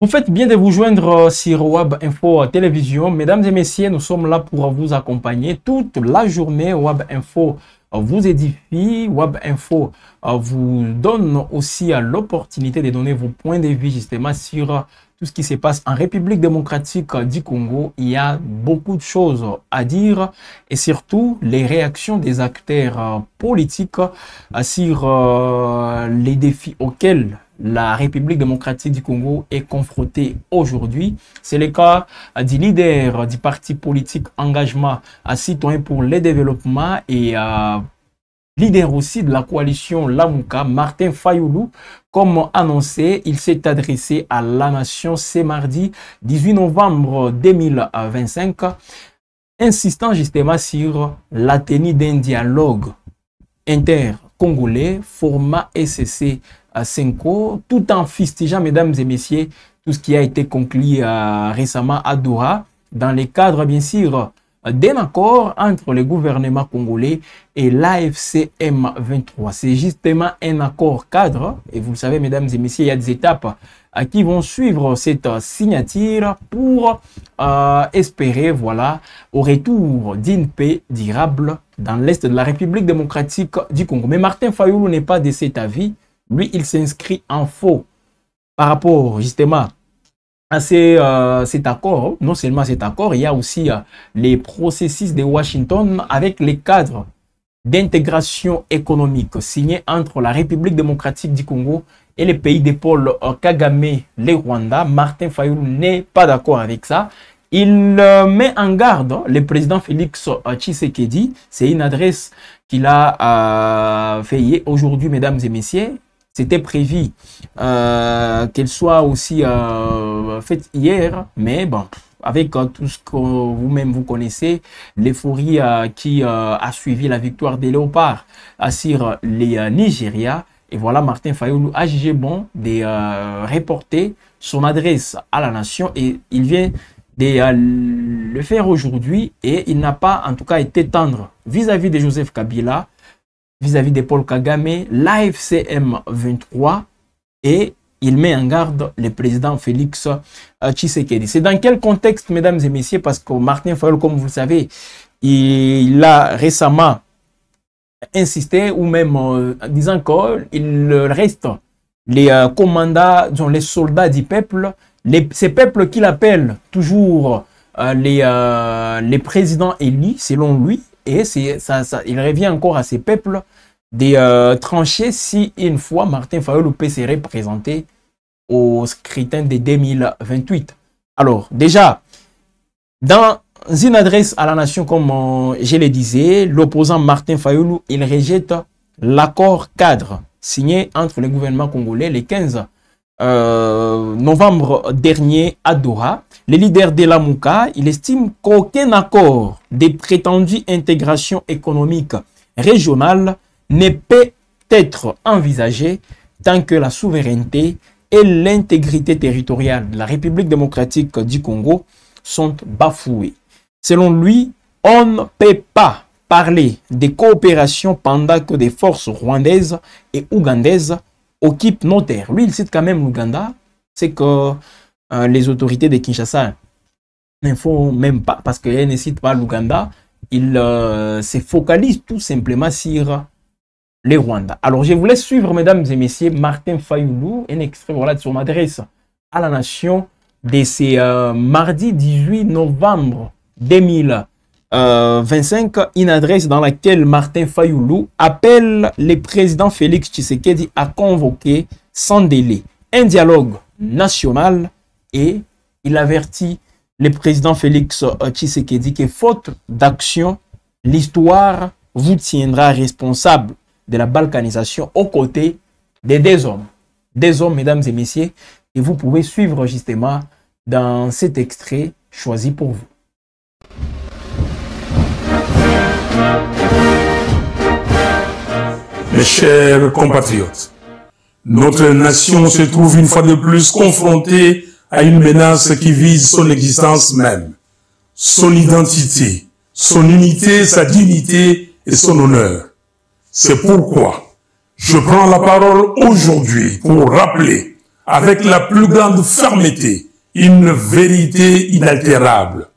Vous faites bien de vous joindre sur WAB Info Télévision. Mesdames et messieurs, nous sommes là pour vous accompagner toute la journée. WAB Info vous édifie. WAB Info vous donne aussi l'opportunité de donner vos points de vue justement sur tout ce qui se passe en République démocratique du Congo. Il y a beaucoup de choses à dire et surtout les réactions des acteurs politiques sur les défis auxquels la République démocratique du Congo est confrontée aujourd'hui. C'est le cas du leader du parti politique Engagement Citoyen pour le Développement et leader aussi de la coalition Lamuka, Martin Fayoulou. Comme annoncé, il s'est adressé à la nation ce mardi 18 novembre 2025, insistant justement sur la tenue d'un dialogue inter-congolais, format SCC 5, tout en fustigeant, mesdames et messieurs, tout ce qui a été conclu récemment à Doha, dans le cadre, bien sûr, d'un accord entre le gouvernement congolais et l'AFC M23. C'est justement un accord cadre, et vous le savez, mesdames et messieurs, il y a des étapes qui vont suivre cette signature pour espérer, voilà, au retour d'une paix durable dans l'Est de la République démocratique du Congo. Mais Martin Fayoulou n'est pas de cet avis. Lui, il s'inscrit en faux par rapport justement à cet accord. Non seulement cet accord, il y a aussi les processus de Washington avec les cadres d'intégration économique signés entre la République démocratique du Congo et les pays de Paul Kagame, les Rwanda. Martin Fayoulou n'est pas d'accord avec ça. Il met en garde le président Félix Tshisekedi. C'est une adresse qu'il a fait aujourd'hui, mesdames et messieurs. C'était prévu qu'elle soit aussi faite hier, mais bon, avec tout ce que vous-même vous connaissez, l'euphorie qui a suivi la victoire des Léopards sur les Nigeria. Et voilà, Martin Fayoulou a jugé bon de reporter son adresse à la nation et il vient de le faire aujourd'hui et il n'a pas en tout cas été tendre vis-à-vis de Joseph Kabila, vis-à-vis de Paul Kagame, l'AFC M23 et il met en garde le président Félix Tshisekedi. C'est dans quel contexte, mesdames et messieurs, parce que Martin Fayoulou, comme vous le savez, il a récemment insisté ou même disant qu'il reste les commandants, les soldats du peuple, ces peuples qu'il appelle toujours les présidents élus, selon lui. Et il revient encore à ces peuples de trancher si une fois Martin Fayoulou peut se représenter au scrutin de 2028. Alors, déjà, dans une adresse à la nation, comme je le disais, l'opposant Martin Fayoulou, il rejette l'accord cadre signé entre le gouvernement congolais le 15 novembre dernier à Doha. Le leader de la Mouka, il estime qu'aucun accord de prétendue intégration économique régionale ne peut être envisagé tant que la souveraineté et l'intégrité territoriale de la République démocratique du Congo sont bafouées. Selon lui, on ne peut pas parler de coopération pendant que des forces rwandaises et ougandaises occupent nos terres. Lui, il cite quand même l'Ouganda. C'est que les autorités de Kinshasa ne font même pas, parce qu'elles ne citent pas l'Ouganda, ils se focalisent tout simplement sur les Rwandais. Alors, je vous laisse suivre, mesdames et messieurs, Martin Fayoulou, un extrait voilà, de son adresse à la nation de ce mardi 18 novembre 2025, une adresse dans laquelle Martin Fayoulou appelle le président Félix Tshisekedi à convoquer sans délai un dialogue national et il avertit le président Félix Tshisekedi que faute d'action, l'histoire vous tiendra responsable de la balkanisation aux côtés des deux hommes. Des hommes, mesdames et messieurs, et vous pouvez suivre justement dans cet extrait choisi pour vous. Mes chers compatriotes, notre nation se trouve une fois de plus confrontée à une menace qui vise son existence même, son identité, son unité, sa dignité et son honneur. C'est pourquoi je prends la parole aujourd'hui pour rappeler avec la plus grande fermeté une vérité inaltérable.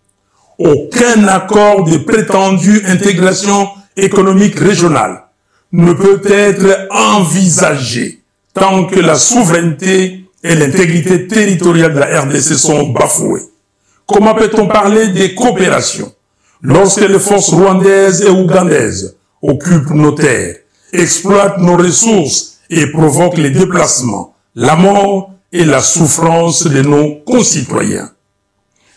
Aucun accord de prétendue intégration économique régionale ne peut être envisagé tant que la souveraineté et l'intégrité territoriale de la RDC sont bafouées. Comment peut-on parler des coopérations lorsque les forces rwandaises et ougandaises occupent nos terres, exploitent nos ressources et provoquent les déplacements, la mort et la souffrance de nos concitoyens?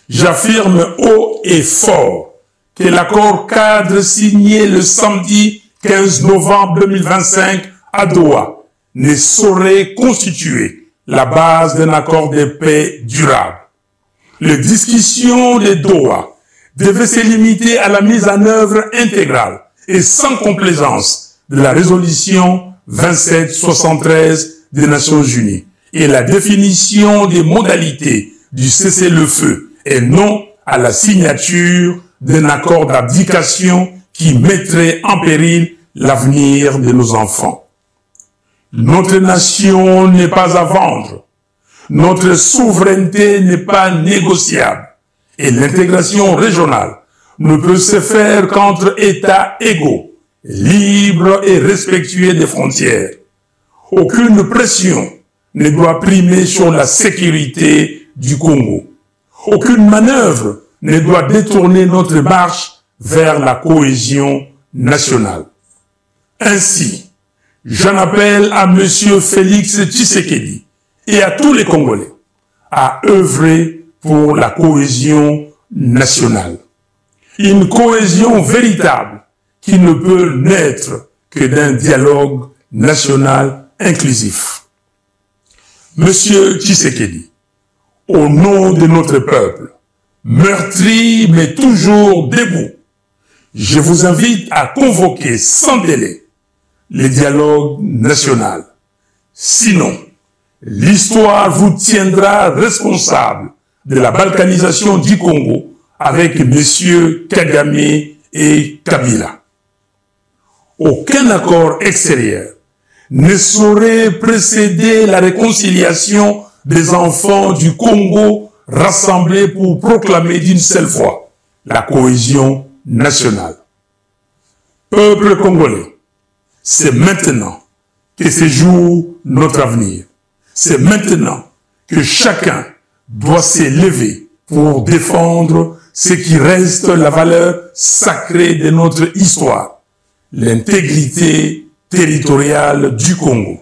J'affirme haut et fort que l'accord cadre signé le samedi 15 novembre 2025 à Doha ne saurait constituer la base d'un accord de paix durable. Les discussions de Doha devaient se limiter à la mise en œuvre intégrale et sans complaisance de la résolution 2773 des Nations Unies et la définition des modalités du cessez-le-feu et non à la signature d'un accord d'abdication qui mettrait en péril l'avenir de nos enfants. Notre nation n'est pas à vendre. Notre souveraineté n'est pas négociable. Et l'intégration régionale ne peut se faire qu'entre États égaux, libres et respectueux des frontières. Aucune pression ne doit primer sur la sécurité du Congo. Aucune manœuvre ne doit détourner notre marche vers la cohésion nationale. Ainsi, j'en appelle à M. Félix Tshisekedi et à tous les Congolais à œuvrer pour la cohésion nationale. Une cohésion véritable qui ne peut naître que d'un dialogue national inclusif. Monsieur Tshisekedi, au nom de notre peuple, meurtri mais toujours debout, je vous invite à convoquer sans délai le dialogue national. Sinon, l'histoire vous tiendra responsable de la balkanisation du Congo avec messieurs Kagame et Kabila. Aucun accord extérieur ne saurait précéder la réconciliation des enfants du Congo rassemblés pour proclamer d'une seule voix la cohésion nationale. Peuple congolais, c'est maintenant que se joue notre avenir. C'est maintenant que chacun doit s'élever pour défendre ce qui reste la valeur sacrée de notre histoire, l'intégrité territoriale du Congo.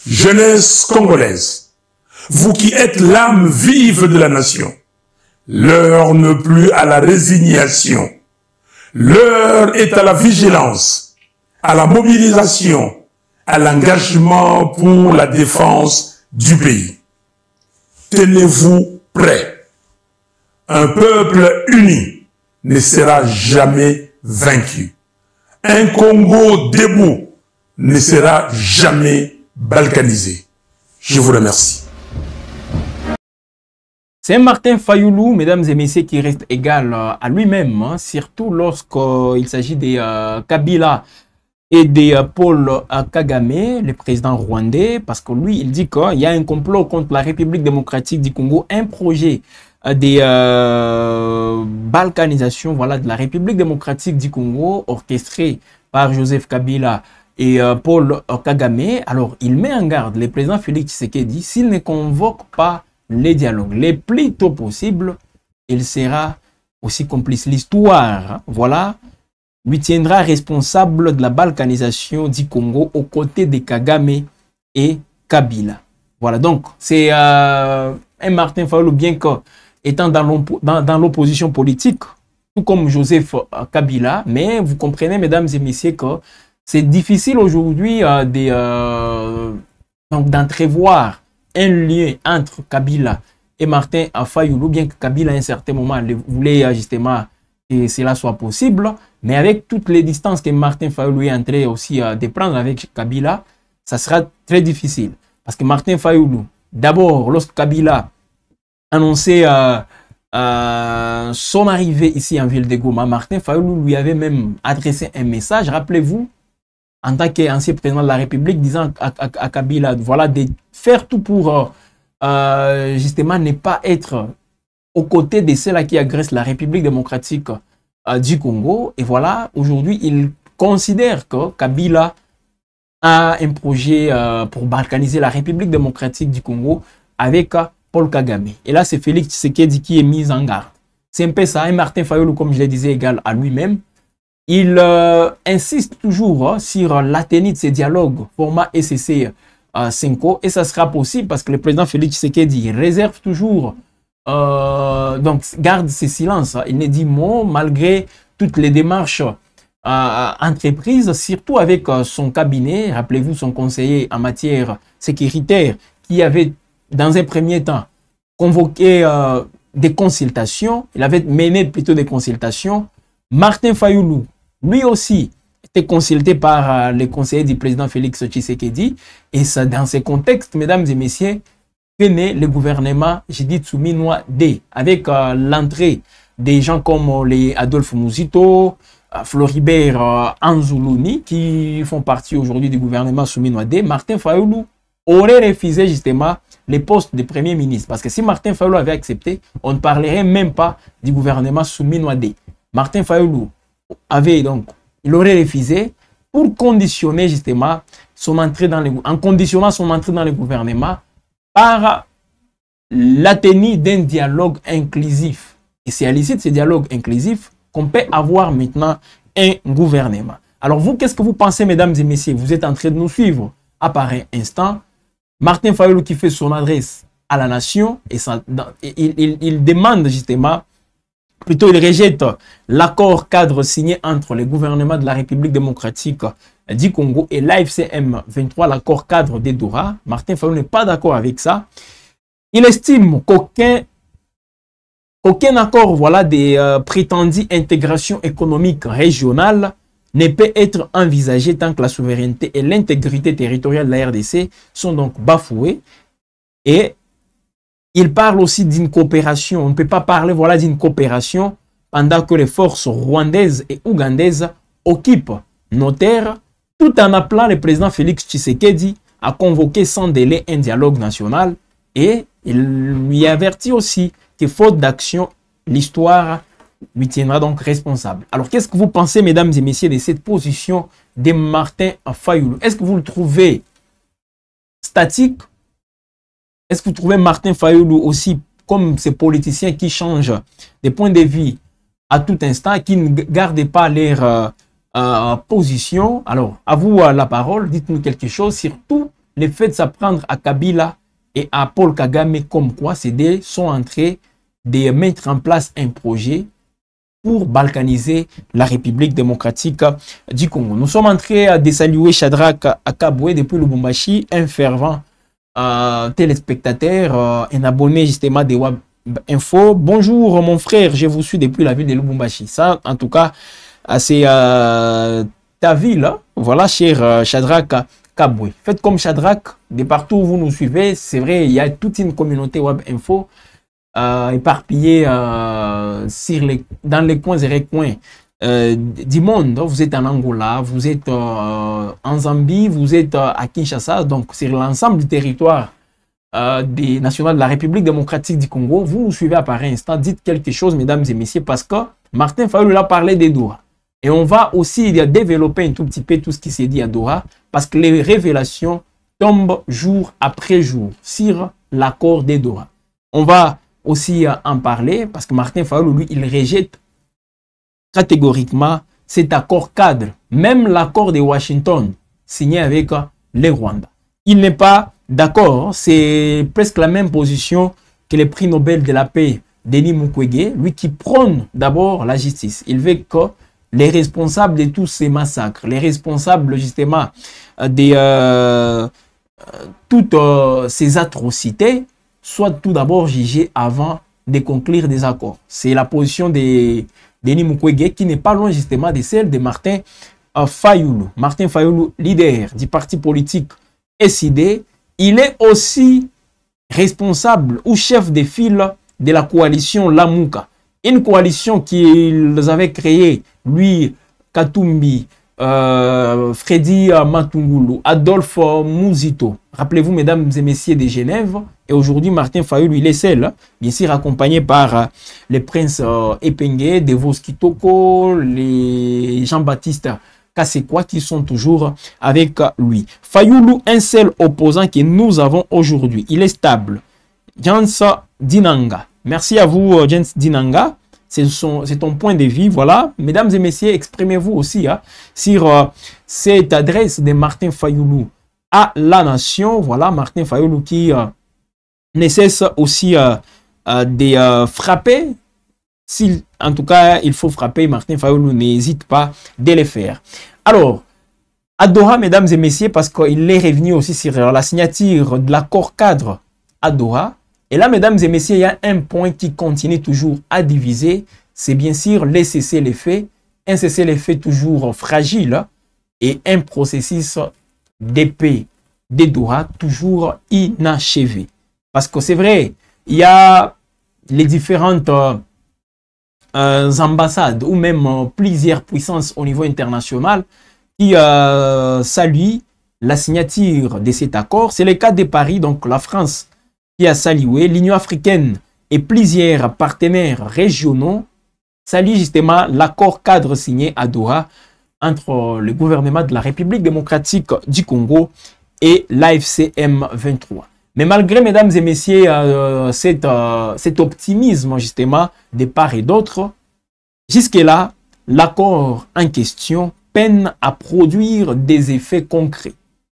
Jeunesse congolaise, vous qui êtes l'âme vive de la nation, l'heure n'est plus à la résignation, l'heure est à la vigilance, à la mobilisation, à l'engagement pour la défense du pays. Tenez-vous prêts. Un peuple uni ne sera jamais vaincu. Un Congo debout ne sera jamais balkanisé. Je vous remercie. C'est Martin Fayoulou, mesdames et messieurs, qui reste égal à lui-même, hein, surtout lorsqu'il s'agit des Kabila et de Paul Kagame, le président rwandais, parce que lui, il dit qu'il y a un complot contre la République démocratique du Congo, un projet de balkanisation, voilà, de la République démocratique du Congo, orchestré par Joseph Kabila et Paul Kagame. Alors, il met en garde le président Félix Tshisekedi, s'il ne convoque pas les dialogues les plus tôt possible, il sera aussi complice. L'histoire, voilà, lui tiendra responsable de la balkanisation du Congo aux côtés de Kagame et Kabila. Voilà, donc c'est un Martin Fayoulou, bien que étant dans l'opposition politique, tout comme Joseph Kabila, mais vous comprenez, mesdames et messieurs, que c'est difficile aujourd'hui d'entrevoir un lien entre Kabila et Martin Fayoulou, bien que Kabila à un certain moment voulait justement que cela soit possible, mais avec toutes les distances que Martin Fayoulou est en train aussi de prendre avec Kabila, ça sera très difficile. Parce que Martin Fayoulou, d'abord, lorsque Kabila annonçait son arrivée ici en ville de Goma, Martin Fayoulou lui avait même adressé un message, rappelez-vous, en tant qu'ancien président de la République, disant à Kabila, voilà, de faire tout pour justement ne pas être aux côtés de ceux-là qui agressent la République démocratique du Congo. Et voilà, aujourd'hui, il considère que Kabila a un projet pour balkaniser la République démocratique du Congo avec Paul Kagame. Et là, c'est Félix Tshisekedi qui est mis en garde. C'est un peu ça. Et Martin Fayulu, comme je le disais, égal à lui-même. Il insiste toujours sur la tenue de ces dialogues format SCC 5. Et ça sera possible parce que le président Félix Tshisekedi réserve toujours, donc garde ses silences. Il ne dit mot malgré toutes les démarches entreprises, surtout avec son cabinet. Rappelez-vous son conseiller en matière sécuritaire qui avait dans un premier temps convoqué des consultations. Il avait mené plutôt des consultations. Martin Fayulu, lui aussi, était consulté par les conseillers du président Félix Tshisekedi. Et ça, dans ces contextes, mesdames et messieurs, est né le gouvernement Judith Suminwa D, avec l'entrée des gens comme les Adolphe Muzito, Floribert Anzoulouni, qui font partie aujourd'hui du gouvernement Suminwa D. Martin Fayulu aurait refusé justement les postes de Premier ministre. Parce que si Martin Fayulu avait accepté, on ne parlerait même pas du gouvernement Suminwa D. Martin Fayulu avait donc, il aurait refusé pour conditionner justement son entrée dans en conditionnant son entrée dans le gouvernement par la tenue d'un dialogue inclusif. Et c'est à l'issue de ce dialogue inclusif qu'on peut avoir maintenant un gouvernement. Alors vous, qu'est-ce que vous pensez, mesdames et messieurs? Vous êtes en train de nous suivre à pareil instant. Martin Fayulu qui fait son adresse à la nation et ça, il demande justement, plutôt il rejette l'accord cadre signé entre le gouvernement de la République démocratique du Congo et l'AFCM 23, l'accord cadre de Doha. Martin Fayulu n'est pas d'accord avec ça. Il estime qu'aucun accord, voilà, des prétendues intégrations économiques régionales ne peut être envisagé tant que la souveraineté et l'intégrité territoriale de la RDC sont donc bafouées. Et il parle aussi d'une coopération. On ne peut pas parler, voilà, d'une coopération pendant que les forces rwandaises et ougandaises occupent nos terres, tout en appelant le président Félix Tshisekedi à convoquer sans délai un dialogue national. Et il lui avertit aussi que faute d'action, l'histoire lui tiendra donc responsable. Alors, qu'est-ce que vous pensez, mesdames et messieurs, de cette position de Martin Fayulu? Est-ce que vous le trouvez statique? Est-ce que vous trouvez Martin Fayulu aussi comme ces politiciens qui changent des points de vue à tout instant, qui ne gardent pas leur position? Alors, à vous la parole, dites-nous quelque chose, surtout le fait de s'apprendre à Kabila et à Paul Kagame comme quoi ces deux sont en train de mettre en place un projet pour balkaniser la République démocratique du Congo. Nous sommes en train de saluer Shadrach Akaboué depuis Lubumbashi, un fervent téléspectateur, un abonné justement de Web Info. Bonjour mon frère, je vous suis depuis la ville de Lubumbashi. Ça, en tout cas, c'est ta ville. Voilà, cher Shadrach Akaboué. Faites comme Shadrach, de partout où vous nous suivez. C'est vrai, il y a toute une communauté Web Info éparpillés dans les coins et recoins du monde. Vous êtes en Angola, vous êtes en Zambie, vous êtes à Kinshasa, donc sur l'ensemble du territoire des nationales de la République démocratique du Congo. Vous nous suivez à pareil instant, dites quelque chose, mesdames et messieurs, parce que Martin Fayulu a parlé des Doha. Et on va aussi développer un tout petit peu tout ce qui s'est dit à Doha, parce que les révélations tombent jour après jour sur l'accord des Doha. On va aussi en parler parce que Martin Fayulu, lui, il rejette catégoriquement cet accord cadre, même l'accord de Washington signé avec les Rwandais. Il n'est pas d'accord, c'est presque la même position que le prix Nobel de la paix Denis Mukwege, lui qui prône d'abord la justice. Il veut que les responsables de tous ces massacres, les responsables justement de toutes ces atrocités, soit tout d'abord jugé avant de conclure des accords. C'est la position de Denis Mukwege qui n'est pas loin justement de celle de Martin Fayulu. Martin Fayulu, leader du parti politique SID, il est aussi responsable ou chef de file de la coalition Lamuka. Une coalition qu'ils avaient créée, lui, Katumbi, Freddy Matungulu, Adolphe Mouzito. Rappelez-vous, mesdames et messieurs de Genève. Et aujourd'hui, Martin Fayulu, il est seul, bien sûr, accompagné par les princes Epengue, Devos Kitoko, les Jean-Baptiste Kassekwa qui sont toujours avec lui. Fayulu, un seul opposant que nous avons aujourd'hui. Il est stable. Jens Dinanga. Merci à vous, Jens Dinanga. C'est ton point de vue. Voilà. Mesdames et messieurs, exprimez-vous aussi sur cette adresse de Martin Fayulu à la nation. Voilà, Martin Fayulu qui ne cesse aussi de frapper. En tout cas, il faut frapper. Martin Fayulu n'hésite pas de le faire. Alors, à Doha, mesdames et messieurs, parce qu'il est revenu aussi sur la signature de l'accord cadre à Doha. Et là, mesdames et messieurs, il y a un point qui continue toujours à diviser. C'est bien sûr les cessez-les-feux. Un cessez-les-feux toujours fragile et un processus de paix de Doha toujours inachevé. Parce que c'est vrai, il y a les différentes ambassades ou même plusieurs puissances au niveau international qui saluent la signature de cet accord. C'est le cas de Paris, donc la France qui a salué, l'Union africaine et plusieurs partenaires régionaux saluent justement l'accord cadre signé à Doha entre le gouvernement de la République démocratique du Congo et l'AFCM 23. Mais malgré, mesdames et messieurs, cet optimisme justement de part et d'autre, jusque-là, l'accord en question peine à produire des effets concrets.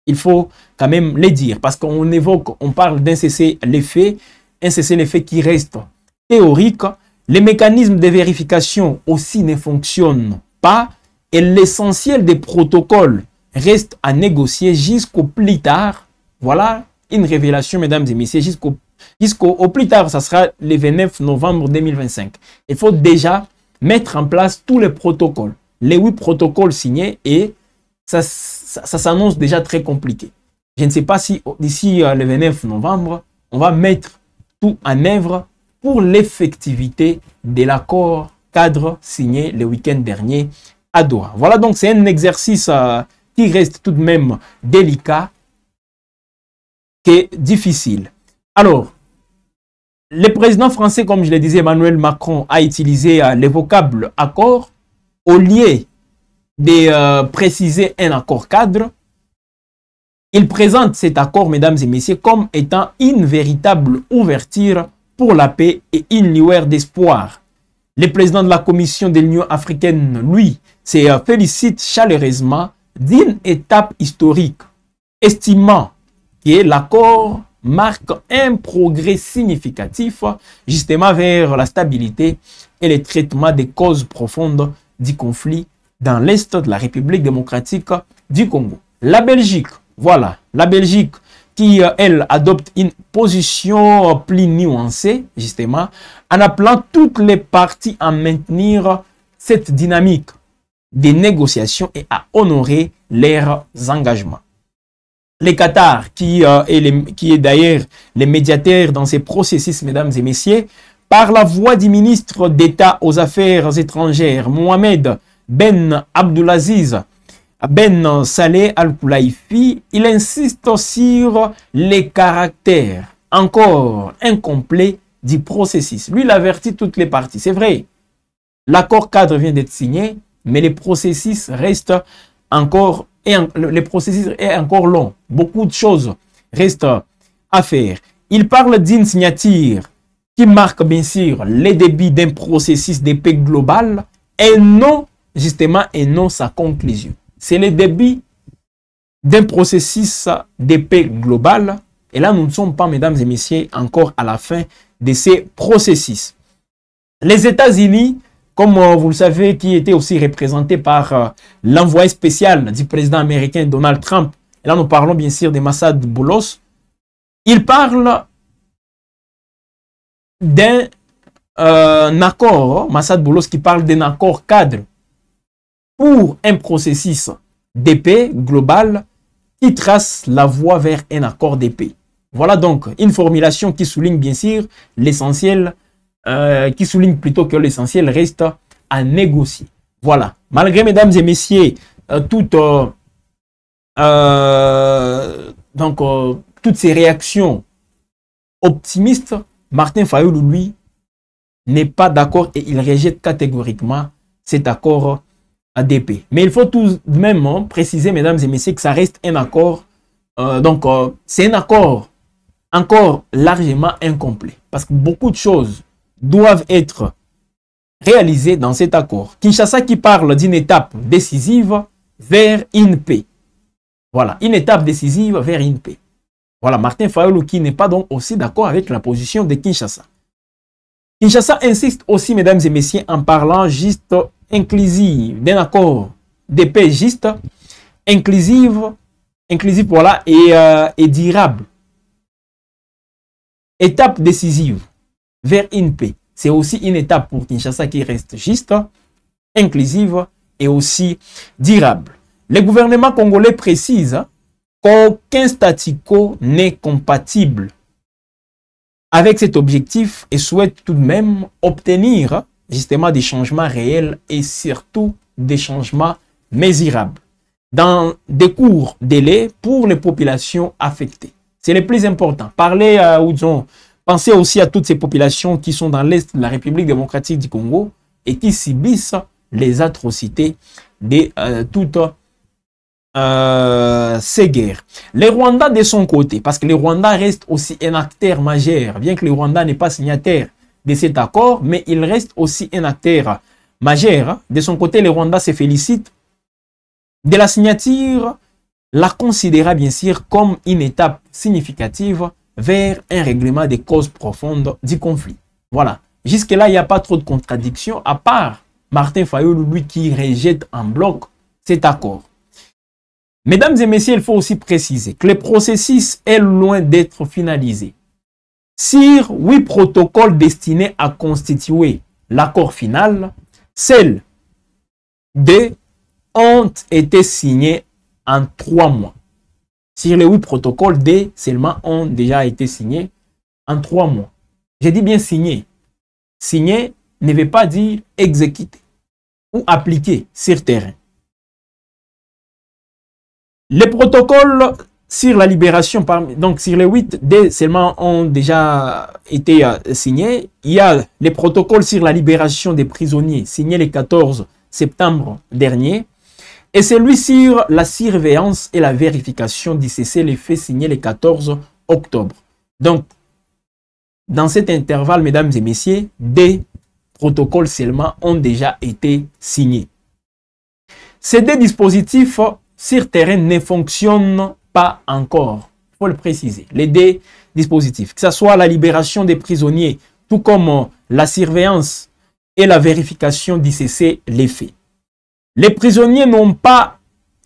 Il faut quand même les dire, parce qu'on évoque, on parle d'un cessez-les-feux, un cessez-les-feux qui reste théorique. Les mécanismes de vérification aussi ne fonctionnent pas et l'essentiel des protocoles reste à négocier jusqu'au plus tard. Voilà une révélation, mesdames et messieurs, jusqu'au plus tard, ça sera le 29 novembre 2025. Il faut déjà mettre en place tous les protocoles, les 8 protocoles signés et ça s'annonce déjà très compliqué. Je ne sais pas si d'ici le 29 novembre, on va mettre tout en œuvre pour l'effectivité de l'accord cadre signé le week-end dernier à Doha. Voilà, donc c'est un exercice qui reste tout de même délicat et difficile. Alors, le président français, comme je le disais, Emmanuel Macron, a utilisé le vocable accord au lieu de préciser un accord cadre. Il présente cet accord, mesdames et messieurs, comme étant une véritable ouverture pour la paix et une lueur d'espoir. Le président de la Commission de l'Union africaine, lui, se félicite chaleureusement d'une étape historique, estimant que l'accord marque un progrès significatif justement vers la stabilité et le traitement des causes profondes du conflit dans l'Est de la République démocratique du Congo. La Belgique, voilà, la Belgique qui, elle, adopte une position plus nuancée, justement, en appelant toutes les parties à maintenir cette dynamique des négociations et à honorer leurs engagements. Le Qatar, qui est d'ailleurs le médiateur dans ces processus, mesdames et messieurs, par la voix du ministre d'État aux Affaires étrangères, Mohamed Ben Abdulaziz Ben Saleh Al-Khulaifi, il insiste sur les caractères encore incomplets du processus. Lui, il avertit toutes les parties. C'est vrai, l'accord cadre vient d'être signé, mais le processus reste encore, le processus est encore long. Beaucoup de choses restent à faire. Il parle d'une signature qui marque bien sûr les débuts d'un processus de paix global et non, justement, et non sa conclusion. C'est le début d'un processus de paix global. Et là, nous ne sommes pas, mesdames et messieurs, encore à la fin de ces processus. Les États-Unis, comme vous le savez, qui était aussi représenté par l'envoyé spécial du président américain Donald Trump. Et là, nous parlons bien sûr de Massad Boulos. Il parle d'un accord, Massad Boulos qui parle d'un accord cadre pour un processus de paix global qui trace la voie vers un accord de paix. Voilà donc une formulation qui souligne bien sûr l'essentiel, qui souligne plutôt que l'essentiel reste à négocier. Voilà. Malgré, mesdames et messieurs, toutes ces réactions optimistes, Martin Fayulu, lui, n'est pas d'accord et il rejette catégoriquement cet accord ADP. Mais il faut tout de même préciser, mesdames et messieurs, que ça reste un accord. C'est un accord encore largement incomplet. Parce que beaucoup de choses doivent être réalisées dans cet accord. Kinshasa qui parle d'une étape décisive vers une paix. Voilà, une étape décisive vers une paix. Voilà, Martin Fayulu qui n'est pas donc aussi d'accord avec la position de Kinshasa. Kinshasa insiste aussi, mesdames et messieurs, en parlant juste inclusive, d'un accord de paix juste, inclusive voilà, et durable. Étape décisive vers une paix. C'est aussi une étape pour Kinshasa qui reste juste, inclusive et aussi durable. Le gouvernement congolais précise qu'aucun statu quo n'est compatible avec cet objectif et souhaite tout de même obtenir justement des changements réels et surtout des changements mesurables dans des courts délais pour les populations affectées. C'est le plus important. Pensez aussi à toutes ces populations qui sont dans l'Est de la République démocratique du Congo et qui subissent les atrocités de toutes ces guerres. Les Rwandais de son côté, parce que les Rwandais restent aussi un acteur majeur, bien que le Rwanda n'est pas signataire de cet accord, mais il reste aussi un acteur majeur. De son côté, les Rwandais se félicitent de la signature, la considéra bien sûr comme une étape significative vers un règlement des causes profondes du conflit. Voilà. Jusque-là, il n'y a pas trop de contradictions, à part Martin Fayulu, lui, qui rejette en bloc cet accord. Mesdames et messieurs, il faut aussi préciser que le processus est loin d'être finalisé. Sur 8 protocoles destinés à constituer l'accord final, seuls 2 ont été signés en 3 mois. Sur les 8 protocoles, 2 seulement ont déjà été signés en 3 mois. J'ai dit bien signé. Signer ne veut pas dire exécuter ou appliquer sur terrain. Les protocoles sur la libération, donc sur les 8, 2 seulement ont déjà été signés. Il y a les protocoles sur la libération des prisonniers signés le 14 septembre dernier. Et celui sur la surveillance et la vérification du cessez-le-feu signé le 14 octobre. Donc, dans cet intervalle, mesdames et messieurs, des protocoles seulement ont déjà été signés. Ces 2 dispositifs sur terrain ne fonctionnent pas encore. Il faut le préciser. Les 2 dispositifs, que ce soit la libération des prisonniers, tout comme la surveillance et la vérification du cessez-le-feu. Les prisonniers n'ont pas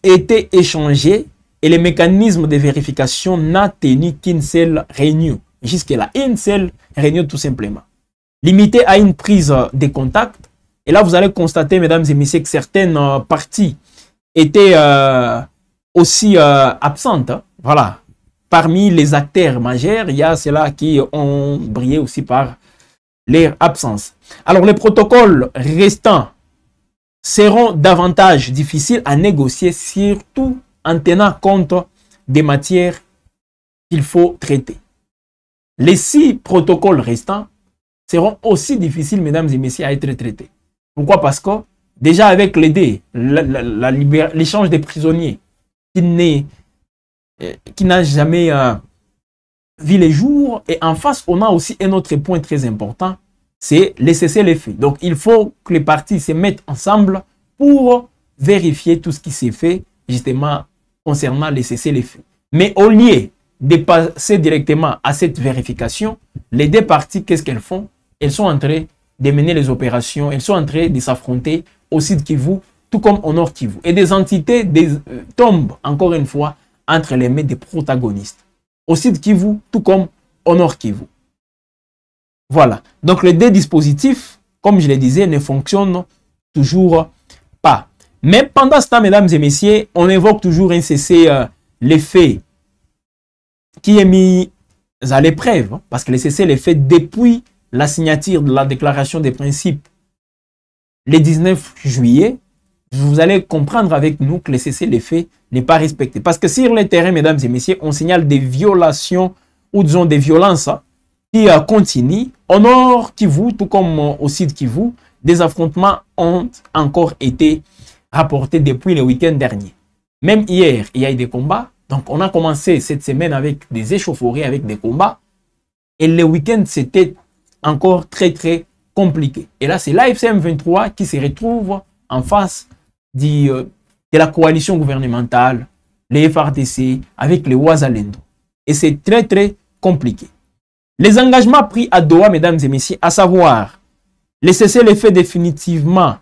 été échangés et le mécanisme de vérification n'a tenu qu'une seule réunion. Jusque-là, une seule réunion tout simplement. Limité à une prise de contact. Et là, vous allez constater, mesdames et messieurs, que certaines parties étaient aussi absentes. Voilà. Parmi les acteurs majeurs, il y a ceux-là qui ont brillé aussi par leur absence. Alors, les protocoles restants seront davantage difficiles à négocier, surtout en tenant compte des matières qu'il faut traiter. Les 6 protocoles restants seront aussi difficiles, mesdames et messieurs, à être traités. Pourquoi? Parce que déjà avec l'idée, l'échange des prisonniers qui n'a jamais vu les jours, et en face, on a aussi un autre point très important, c'est le cessez-le-feu. Donc, il faut que les parties se mettent ensemble pour vérifier tout ce qui s'est fait, justement, concernant le cessez-le-feu. Mais au lieu de passer directement à cette vérification, les 2 parties, qu'est-ce qu'elles font? Elles sont en train de mener les opérations, elles sont en train de s'affronter au Sud Kivu, tout comme au Nord Kivu. Et des entités tombent, encore une fois, entre les mains des protagonistes. Au Sud Kivu, tout comme au Nord Kivu. Voilà. Donc, les 2 dispositifs, comme je le disais, ne fonctionnent toujours pas. Mais pendant ce temps, mesdames et messieurs, on évoque toujours un cessez-le-feu qui est mis à l'épreuve. Parce que le cessez-le-feu, depuis la signature de la déclaration des principes le 19 juillet vous allez comprendre avec nous que le cessez-le-feu n'est pas respecté. Parce que sur le terrain, mesdames et messieurs, on signale des violations ou disons des violences qui continuent. Au nord Kivu, tout comme au sud Kivu, des affrontements ont encore été rapportés depuis le week-end dernier. Même hier, il y a eu des combats. Donc, on a commencé cette semaine avec des échauffourées, avec des combats. Et le week-end, c'était encore très, très compliqué. Et là, c'est l'AFC M23 qui se retrouve en face de la coalition gouvernementale, les FRDC, avec les Ouazalendo. Et c'est très, très compliqué. Les engagements pris à Doha, mesdames et messieurs, à savoir les cessez-le-feu définitivement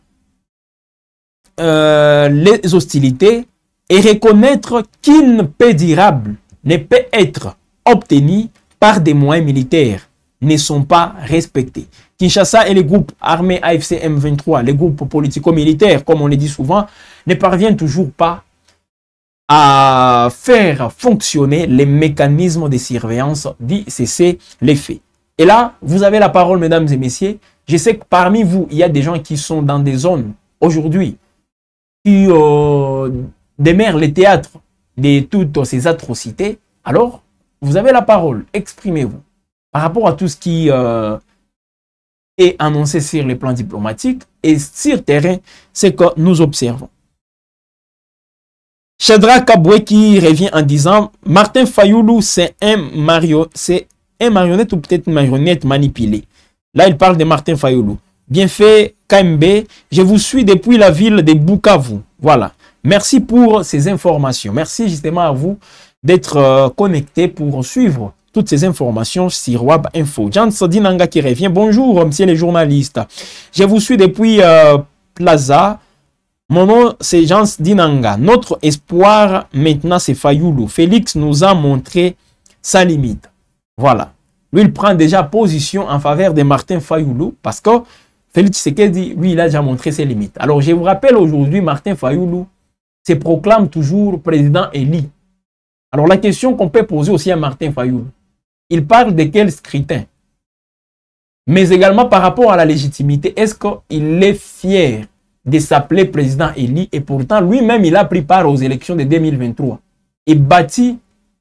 les hostilités et reconnaître qu'une paix durable ne peut être obtenue par des moyens militaires ne sont pas respectés. Kinshasa et les groupes armés AFC M23, les groupes politico-militaires, comme on le dit souvent, ne parviennent toujours pas à faire fonctionner les mécanismes de surveillance du cessez-le-feu. Et là, vous avez la parole, mesdames et messieurs. Je sais que parmi vous, il y a des gens qui sont dans des zones aujourd'hui qui demeurent les théâtres de toutes ces atrocités. Alors, vous avez la parole. Exprimez-vous. Par rapport à tout ce qui est annoncé sur les plans diplomatiques et sur terrain, c'est que nous observons. Chadra Kaboué qui revient en disant Martin Fayoulou, c'est un marionnette ou peut-être une marionnette manipulée. Là, il parle de Martin Fayoulou. Bien fait, KMB. Je vous suis depuis la ville de Bukavu. Voilà. Merci pour ces informations. Merci justement à vous d'être connecté pour suivre toutes ces informations sur Wab Info. Jean Dinanga qui revient. Bonjour, monsieur les journalistes. Je vous suis depuis Plaza. Mon nom, c'est Jean Dinanga. Notre espoir, maintenant, c'est Fayoulou. Félix nous a montré sa limite. Voilà. Lui, il prend déjà position en faveur de Martin Fayoulou parce que Félix Tshisekedi, lui, il a déjà montré ses limites. Alors, je vous rappelle aujourd'hui, Martin Fayoulou se proclame toujours président élu. Alors, la question qu'on peut poser aussi à Martin Fayoulou, il parle de quel scrutin? Mais également par rapport à la légitimité, est-ce qu'il est fier de s'appeler président élu et pourtant lui-même il a pris part aux élections de 2023 et bâti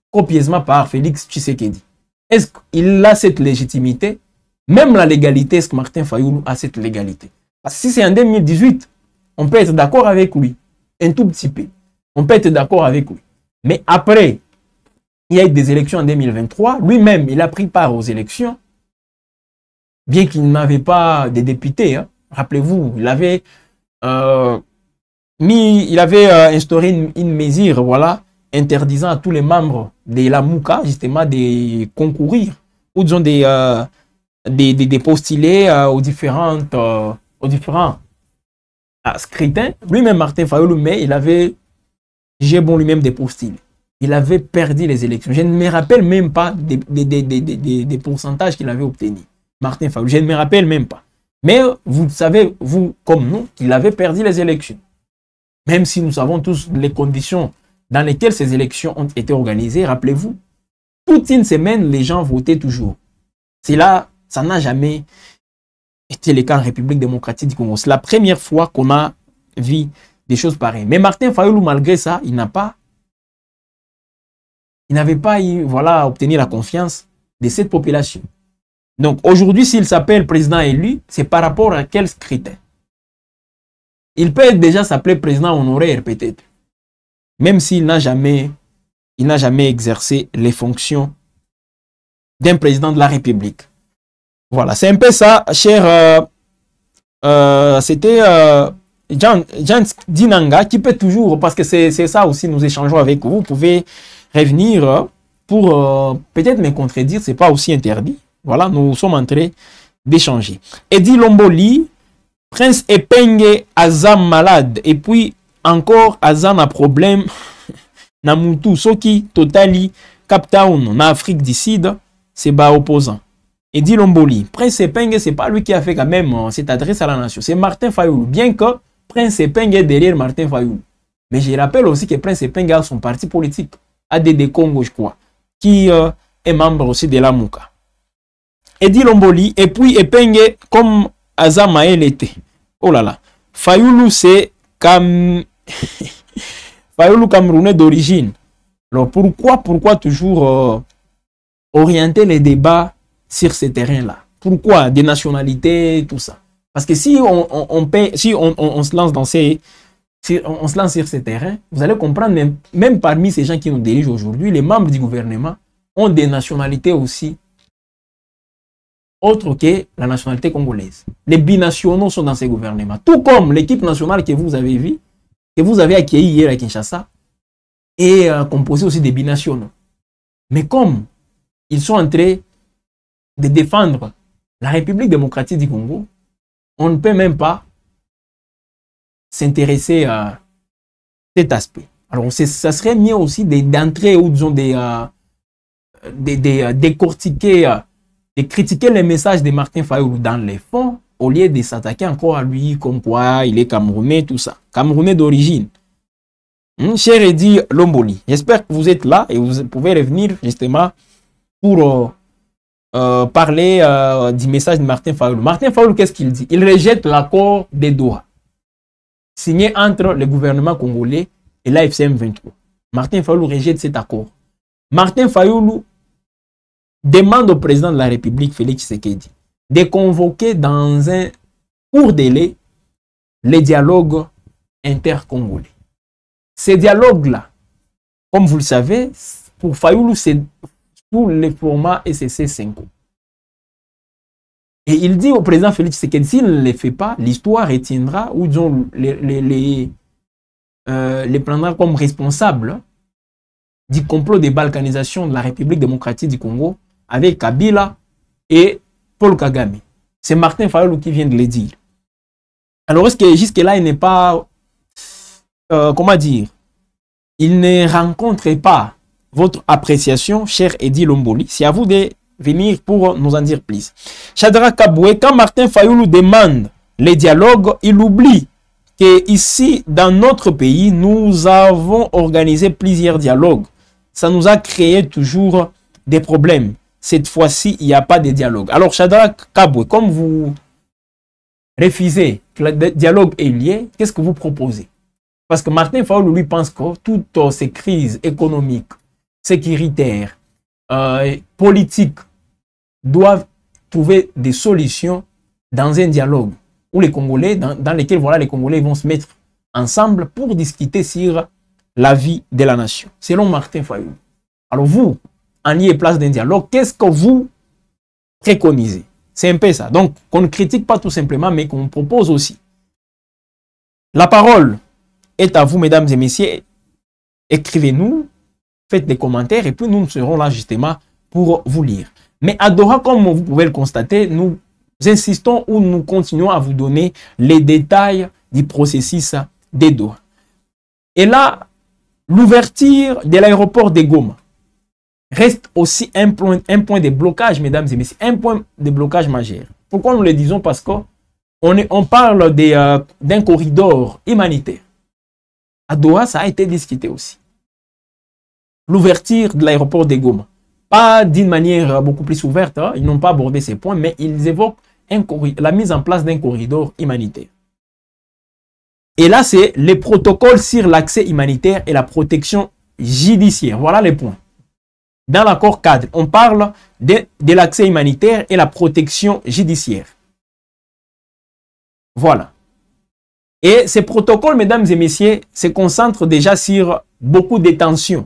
copieusement par Félix Tshisekedi. Est-ce qu'il a cette légitimité? Même la légalité, est-ce que Martin Fayoulou a cette légalité? Parce que si c'est en 2018, on peut être d'accord avec lui, un tout petit peu. On peut être d'accord avec lui. Mais après, il y a eu des élections en 2023, lui-même il a pris part aux élections, bien qu'il n'avait pas de députés. Hein. Rappelez-vous, il avait instauré une mesure, voilà, interdisant à tous les membres de la Mouka, justement, de concourir, ou disons de postuler aux différents scrutins. Lui-même, Martin Fayoulou, mais il avait jugé bon lui-même de postuler. Il avait perdu les élections. Je ne me rappelle même pas des pourcentages qu'il avait obtenus. Martin Fayoulou, je ne me rappelle même pas. Mais vous savez, vous comme nous, qu'il avait perdu les élections. Même si nous savons tous les conditions dans lesquelles ces élections ont été organisées, rappelez-vous, toute une semaine, les gens votaient toujours. C'est là, ça n'a jamais été le cas en République démocratique du Congo. C'est la première fois qu'on a vu des choses pareilles. Mais Martin Fayoulou, malgré ça, il n'avait pas voilà, obtenu la confiance de cette population. Donc aujourd'hui, s'il s'appelle président élu, c'est par rapport à quel scrutin? Il peut déjà s'appeler président honoraire peut-être, même s'il n'a jamais exercé les fonctions d'un président de la République. Voilà, c'est un peu ça, cher. C'était Jean Dinanga qui peut toujours, parce que c'est ça aussi, nous échangeons avec vous. Vous pouvez revenir pour peut-être me contredire, c'est pas aussi interdit. Voilà, nous sommes en train d'échanger. Eddie Lomboli, Prince Epenge, Azam malade. Et puis encore, Azam a problème. Namutu, Soki, Totali, Cap Town, en Afrique du Sud, c'est bas opposant. Eddie Lomboli, Prince Epenge, c'est pas lui qui a fait quand même cette adresse à la nation. C'est Martin Fayoulou. Bien que Prince Epenge est derrière Martin Fayoulou. Mais je rappelle aussi que Prince Epenge a son parti politique, ADD Congo, je crois, qui est membre aussi de la Mouka. Eddie Lomboli, et puis Epenge comme Azamael était. Oh là là. Fayoulou, c'est Fayulu Camerounais d'origine. Alors pourquoi toujours orienter les débats sur ces terrains-là? Pourquoi des nationalités, tout ça? Parce que si on se lance dans on se lance sur ces terrains, vous allez comprendre, même parmi ces gens qui nous dirigent aujourd'hui, les membres du gouvernement ont des nationalités aussi autres que la nationalité congolaise. Les binationaux sont dans ces gouvernements. Tout comme l'équipe nationale que vous avez vue, que vous avez accueillie hier à Kinshasa, est composée aussi des binationaux. Mais comme ils sont en train de défendre la République démocratique du Congo, on ne peut même pas s'intéresser à cet aspect. Alors, ça serait mieux aussi d'entrer ou disons décortiquer, de critiquer les messages de Martin Fayulu dans les fonds, au lieu de s'attaquer encore à lui, comme quoi il est Camerounais, tout ça. Camerounais d'origine. Cher Eddy Lomboli, j'espère que vous êtes là et vous pouvez revenir justement pour parler du message de Martin Fayulu. Martin Fayulu, qu'est-ce qu'il dit? Il rejette l'accord des Doha, signé entre le gouvernement congolais et l'AFC M23. Martin Fayulu rejette cet accord. Martin Fayulu demande au président de la République, Félix Tshisekedi, de convoquer dans un court délai les dialogues intercongolais. Ces dialogues-là, comme vous le savez, pour Fayulu, c'est sous le format SCC 5. Et il dit au président Félix Tshisekedi, s'il ne le fait pas, l'histoire retiendra ou disons les prendra comme responsables du complot de balkanisation de la République démocratique du Congo avec Kabila et Paul Kagame. C'est Martin Fayulu qui vient de le dire. Alors, est-ce que jusque-là, il n'est pas... comment dire? Il ne rencontre pas votre appréciation, cher Eddy Lomboli. C'est à vous de venir pour nous en dire plus. Shadrach Kaboué, quand Martin Fayulu demande les dialogues, il oublie que ici, dans notre pays, nous avons organisé plusieurs dialogues. Ça nous a créé toujours des problèmes. Cette fois-ci, il n'y a pas de dialogue. Alors, Shadrach Kaboué, comme vous refusez que le dialogue ait lieu, qu'est-ce que vous proposez? Parce que Martin Fayulu, lui, pense que toutes ces crises économiques, sécuritaires, politiques, doivent trouver des solutions dans un dialogue où les Congolais, dans lequel voilà, les Congolais vont se mettre ensemble pour discuter sur la vie de la nation. Selon Martin Fayulu. Alors vous, en lieu et place d'un dialogue, qu'est-ce que vous préconisez? C'est un peu ça. Donc, qu'on ne critique pas tout simplement, mais qu'on propose aussi. La parole est à vous, mesdames et messieurs. Écrivez-nous, faites des commentaires et puis nous serons là justement pour vous lire. Mais à Doha, comme vous pouvez le constater, nous insistons ou nous continuons à vous donner les détails du processus de Doha. Et là, l'ouverture de l'aéroport de Goma reste aussi un point de blocage, mesdames et messieurs, un point de blocage majeur. Pourquoi nous le disons? Parce qu'on parle d'un corridor humanitaire. À Doha, ça a été discuté aussi. L'ouverture de l'aéroport de Goma. Pas d'une manière beaucoup plus ouverte, hein. Ils n'ont pas abordé ces points, mais ils évoquent la mise en place d'un corridor humanitaire. Et là, c'est les protocoles sur l'accès humanitaire et la protection judiciaire. Voilà les points. Dans l'accord cadre, on parle de l'accès humanitaire et la protection judiciaire. Voilà. Et ces protocoles, mesdames et messieurs, se concentrent déjà sur beaucoup de tensions.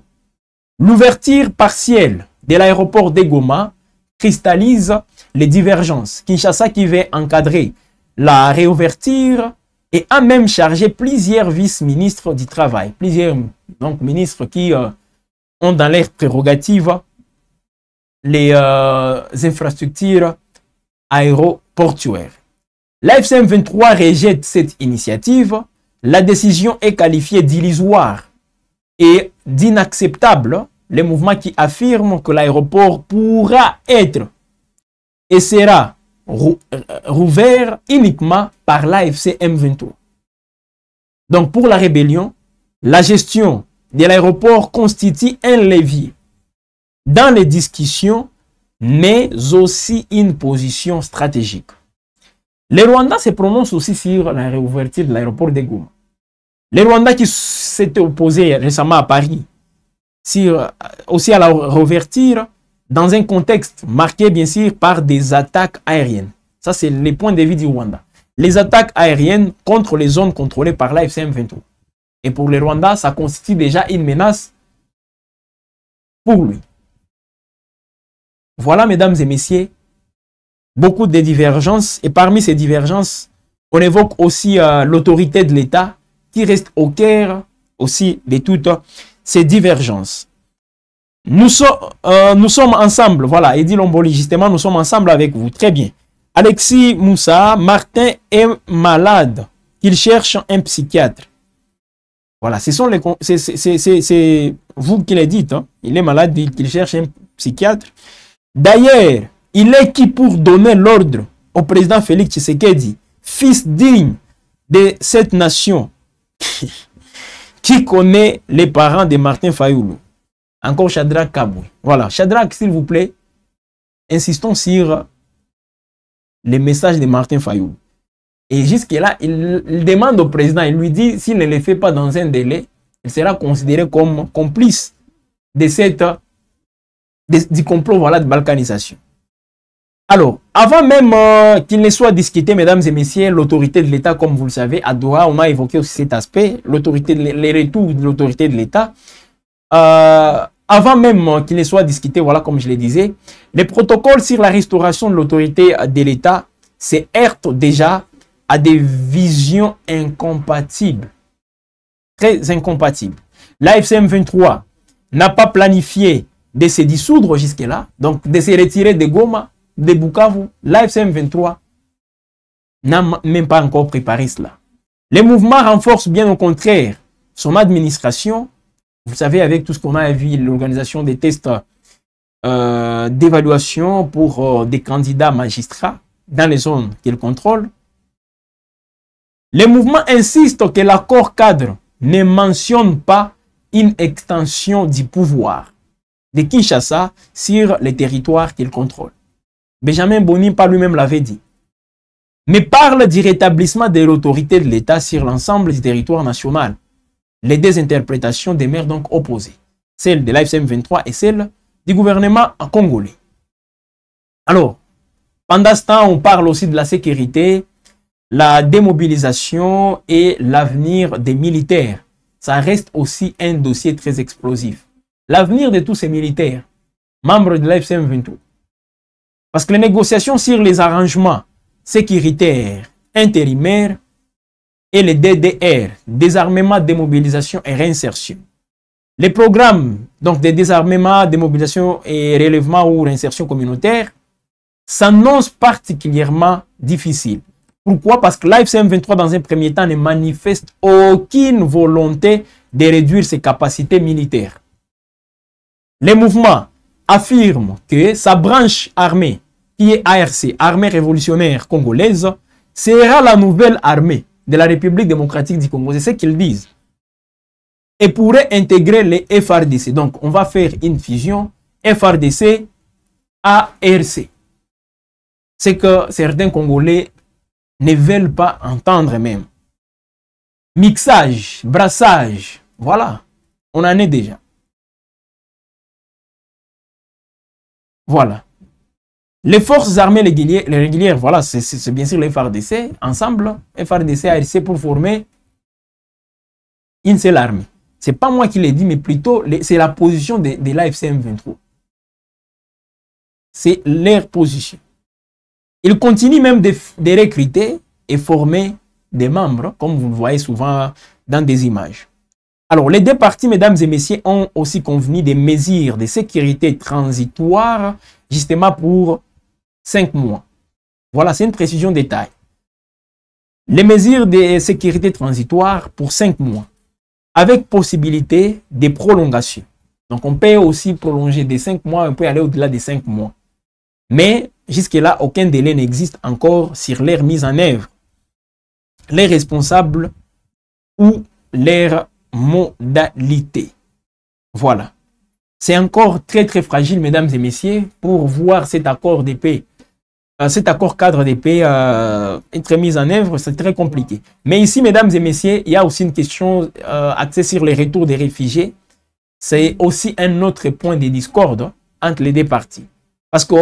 L'ouverture partielle de l'aéroport de Goma cristallise les divergences. Kinshasa qui veut encadrer la réouverture et a même chargé plusieurs vice-ministres du travail. Plusieurs ministres qui ont dans leurs prérogatives les infrastructures aéroportuaires. L'AFC M23 rejette cette initiative. La décision est qualifiée d'illusoire et d'inacceptable. Les mouvements qui affirment que l'aéroport pourra être et sera rouvert uniquement par l'AFC M23. Donc pour la rébellion, la gestion de l'aéroport constitue un levier dans les discussions, mais aussi une position stratégique. Les Rwandais se prononcent aussi sur la réouverture de l'aéroport de Goma. Les Rwandais qui s'étaient opposés récemment à Paris, aussi à la revertir dans un contexte marqué bien sûr par des attaques aériennes. Ça, c'est les points de vue du Rwanda. Les attaques aériennes contre les zones contrôlées par l'AFC M23. Et pour les Rwandais, ça constitue déjà une menace pour lui. Voilà, mesdames et messieurs, beaucoup de divergences. Et parmi ces divergences, on évoque aussi l'autorité de l'État qui reste au cœur aussi de toutes ces divergences. Nous sommes ensemble, voilà, Eddy Lomboli, justement, nous sommes ensemble avec vous. Très bien. Alexis Moussa, Martin est malade, qu'il cherche un psychiatre. Voilà, c'est vous qui le dites, hein. Il est malade, qu'il cherche un psychiatre. D'ailleurs, il est qui pour donner l'ordre au président Félix Tshisekedi, fils digne de cette nation, qui connaît les parents de Martin Fayoulou. Encore Shadrach Kaboui. Voilà, Shadrach, s'il vous plaît, insistons sur les messages de Martin Fayoulou. Et jusque-là, il demande au président, il lui dit, s'il ne les fait pas dans un délai, il sera considéré comme complice de du complot, voilà, de balkanisation. Alors, avant même qu'il ne soit discuté, mesdames et messieurs, l'autorité de l'État, comme vous le savez, à Doha, on a évoqué aussi cet aspect, les retours de l'autorité de l'État. Avant même qu'il ne soit discuté, voilà, comme je le disais, les protocoles sur la restauration de l'autorité de l'État se heurtent déjà à des visions incompatibles, très incompatibles. L'AFC M23 n'a pas planifié de se dissoudre jusque-là, donc de se retirer de Goma, de Bukavu. L'AFC M23 n'a même pas encore préparé cela. Les mouvements renforcent bien au contraire son administration. Vous savez, avec tout ce qu'on a vu, l'organisation des tests d'évaluation pour des candidats magistrats dans les zones qu'il contrôle. Les mouvements insistent que l'accord cadre ne mentionne pas une extension du pouvoir de Kinshasa sur les territoires qu'il contrôle. Benjamin Boni par lui-même l'avait dit. Mais parle du rétablissement de l'autorité de l'État sur l'ensemble du territoire national. Les deux interprétations demeurent donc opposées. Celle de l'AFC M23 et celle du gouvernement congolais. Alors, pendant ce temps, on parle aussi de la sécurité, la démobilisation et l'avenir des militaires. Ça reste aussi un dossier très explosif. L'avenir de tous ces militaires, membres de l'AFC M23. Parce que les négociations sur les arrangements sécuritaires, intérimaires et les DDR, désarmement, démobilisation et réinsertion. Les programmes donc de désarmement, démobilisation et relèvement ou réinsertion communautaire s'annoncent particulièrement difficiles. Pourquoi? Parce que l'AFC M23 dans un premier temps ne manifeste aucune volonté de réduire ses capacités militaires. Les mouvements affirme que sa branche armée, qui est ARC, Armée révolutionnaire congolaise, sera la nouvelle armée de la République démocratique du Congo. C'est ce qu'ils disent. Et pourrait intégrer les FRDC. Donc, on va faire une fusion FRDC-ARC. C'est que certains Congolais ne veulent pas entendre même. Mixage, brassage, voilà, on en est déjà. Voilà. Les forces armées régulières, voilà, c'est bien sûr les FARDC, ensemble, FARDC, ARC, pour former une seule armée. Ce n'est pas moi qui l'ai dit, mais plutôt, c'est la position de l'AFC M23. C'est leur position. Ils continuent même de recruter et former des membres, comme vous le voyez souvent dans des images. Alors, les deux parties, mesdames et messieurs, ont aussi convenu des mesures de sécurité transitoires, justement pour 5 mois. Voilà, c'est une précision de taille. Les mesures de sécurité transitoire pour 5 mois, avec possibilité de prolongation. Donc, on peut aussi prolonger des 5 mois, on peut aller au-delà des 5 mois. Mais, jusque-là, aucun délai n'existe encore sur leur mise en œuvre. Les responsables ou leurs modalités. Voilà. C'est encore très très fragile, mesdames et messieurs, pour voir cet accord de paix cet accord cadre de paix être mis en œuvre, c'est très compliqué. Mais ici, mesdames et messieurs, il y a aussi une question axée sur les retours des réfugiés. C'est aussi un autre point de discorde entre les deux parties. Parce que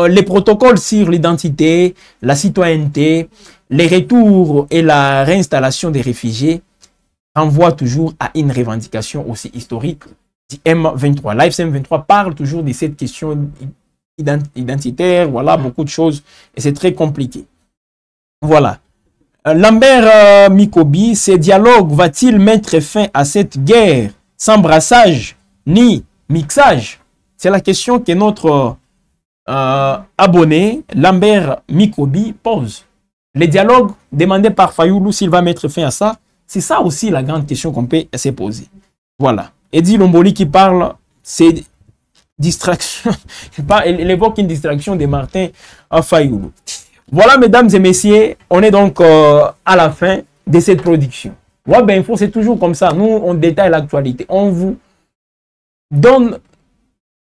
les protocoles sur l'identité, la citoyenneté, les retours et la réinstallation des réfugiés renvoient toujours à une revendication aussi historique du M23. L'AFC M23 parle toujours de cette question identitaire, voilà, beaucoup de choses, et c'est très compliqué. Voilà. Lambert Mikobi, ce dialogue va-t-il mettre fin à cette guerre sans brassage ni mixage? C'est la question que notre abonné Lambert Mikobi pose. Le dialogue demandé par Fayoulou, s'il va mettre fin à ça, c'est ça aussi la grande question qu'on peut se poser. Voilà. Eddie Lomboli qui parle, c'est distraction. Il évoque une distraction de Martin Fayoulou. Voilà, mesdames et messieurs, on est donc à la fin de cette production. Web Info, c'est toujours comme ça. Nous, on détaille l'actualité. On vous donne,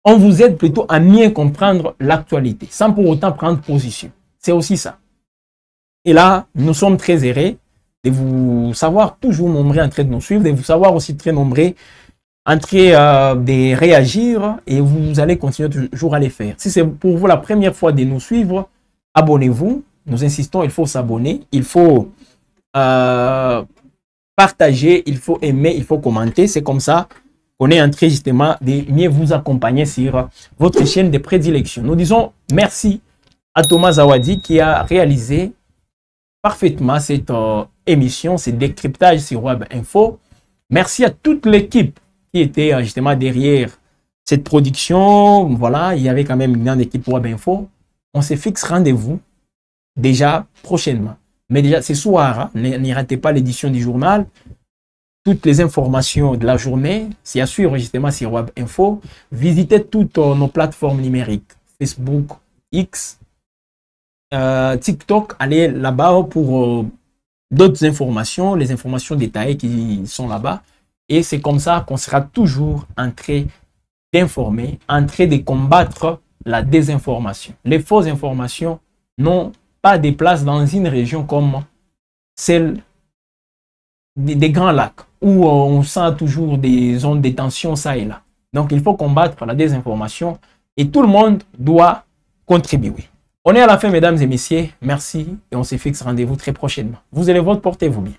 on vous aide plutôt à mieux comprendre l'actualité, sans pour autant prendre position. C'est aussi ça. Et là, nous sommes très heureux de vous savoir toujours nombreux en train de nous suivre, de vous savoir aussi très nombreux en train de réagir, et vous allez continuer toujours à les faire. Si c'est pour vous la première fois de nous suivre, abonnez-vous. Nous insistons, il faut s'abonner, il faut partager, il faut aimer, il faut commenter. C'est comme ça qu'on est en train justement de mieux vous accompagner sur votre chaîne de prédilection. Nous disons merci à Thomas Zawadi qui a réalisé parfaitement cette émission, ce décryptage sur Web Info. Merci à toute l'équipe qui était justement derrière cette production. Voilà, il y avait quand même une grande équipe Web Info. On se fixe rendez-vous déjà prochainement. Mais déjà ce soir, hein, n'y ratez pas l'édition du journal. Toutes les informations de la journée, c'est sûr justement sur Web Info. Visitez toutes nos plateformes numériques, Facebook, X, TikTok. Allez là-bas pour d'autres informations, les informations détaillées qui sont là-bas. Et c'est comme ça qu'on sera toujours en train d'informer, en train de combattre la désinformation. Les fausses informations n'ont pas de place dans une région comme celle des Grands Lacs, où on sent toujours des zones de tension ça et là. Donc il faut combattre la désinformation et tout le monde doit contribuer. On est à la fin, mesdames et messieurs. Merci et on se fixe rendez-vous très prochainement. Vous et les vôtres, portez-vous bien.